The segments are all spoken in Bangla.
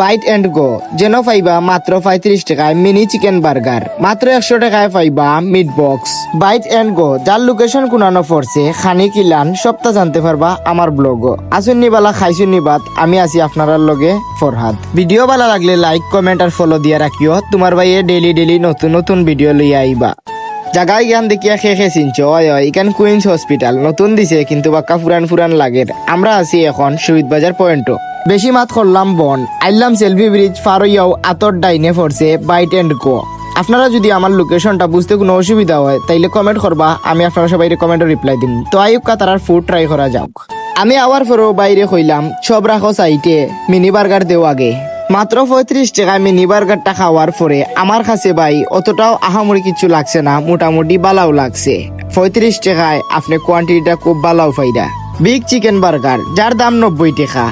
বাইট এন্ড গো যেন পাইবা মাত্র 35 টাকায় মিনি চিকেন বার্গার, মাত্র 100 টাকায় পাইবা meat box. Bite and go যার লোকেশন কোনানো পড়ছে খানি কিলান, সপ্তাহ জানতে পারবা আমার ব্লগও। আসুন বালা খাইছুন নিবাত, আমি আছি আপনার লগে ফরহাদ। ভিডিও ভালো লাগলে লাইক কমেন্ট আর ফলো দিয়া রাখিও। তোমার ভাইয়ে ডেলি নতুন নতুন ভিডিও লইয়া আইবা। জায়গায় জ্ঞান দেখিয়া খেয়ে চিনছ, ইকান কুইন্স হসপিটাল নতুন দিছে কিন্তু বাক্কা ফুরান লাগের। আমরা আছি এখন শহীদ বাজার পয়েন্টও। বেশি মাত করলাম বন, আইলাম সেলফি ব্রিজ ফারইয়াও আতর ডাইনে পড়ছে বাইট এন্ড গো। আপনারা যদি আমার লোকেশনটা বুঝতে কোনো অসুবিধা হয় তাইলে কমেন্ট করবা, আমি আপনারা সবাই কমেন্টে রিপ্লাই দিম। তো আইকা তারার ফুড ট্রাই করা যাক। আমি আওয়ার পরেও বাইরে কইলাম সব রাখো সাইটে, মিনি বার্গার দেও আগে। মাত্র 35 টাকায় মিনি বার্গারটা খাওয়ার পরে আমার কাছে ভাই অতটাও আহামরি কিছু লাগছে না, মোটামুটি বালাও লাগছে। 35 টাকায় আপনি কোয়ান্টিটিটা খুব বালাও পাইরা। বিগ চিকেন বার্গার যার দাম 90 টাকা।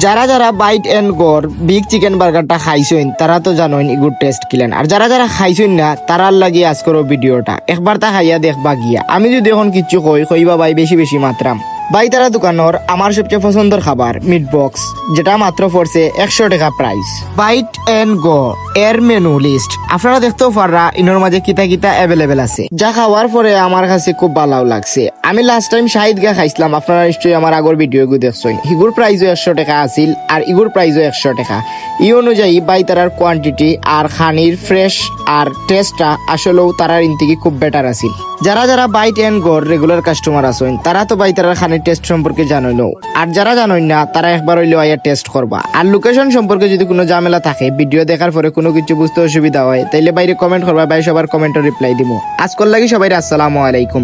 যারা বাইট এন্ড গোর বিগ চিকেন বার্গারটা খাইছেন তারা তো জানেন ইগুর টেস্ট কিলেন। আর যারা খাইছেন না তারার লাগি আজ করো ভিডিওটা, একবার তা খাইয়া দেখবা গিয়া। আমি যদি এখন কিছু কইবা ভাই বেশি মাত্রাম। ভাই তারা দোকানের আমার সবচেয়ে পছন্দের খাবার মিট বক্স, যেটা মাত্র পড়ছে 100 টাকা প্রাইস। বাইট এন্ড গো এর মেনু লিস্ট আপনারা দেখতেও পাররা, ইনোর মাঝে কিতা অ্যাভেলেবেল আছে, যা খাওয়ার পরে আমার কাছে খুব ভালো লাগছে। আমি লাস্ট টাইম শাহিদ গা খাইছিলাম, আপনারা নিশ্চয়ই আমার আগর ভিডিও গু দেখছেন। হিগুর প্রাইসও 100 টাকা আছিল আর ইগুর প্রাইসও 100 টাকা। এই অনুযায়ী বাই তারার কোয়ান্টিটি আর খানির ফ্রেশ আর টেস্টটা আসলেও তারার ইনতিকি খুব বেটার আছিল। যারা বাইট এন্ড গোর রেগুলার কাস্টমার আছেন তারা তো বাই তারার খানির টেস্ট সম্পর্কে জানেন, আর যারা জানেন না তারা একবার হইলেও আইয়া টেস্ট করবা। আর লোকেশন সম্পর্কে যদি কোনো ঝামেলা থাকে, ভিডিও দেখার পরে কোনো কিছু বুঝতে অসুবিধা হয়, তাইলে বাইরে কমেন্ট করবা, ভাই সবার কমেন্টে রিপ্লাই দিব। আজকাল লাগি সবাই আসসালামু আলাইকুম।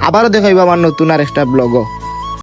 আবারও দেখাইবা আমার নতুন আর একটা ব্লগও।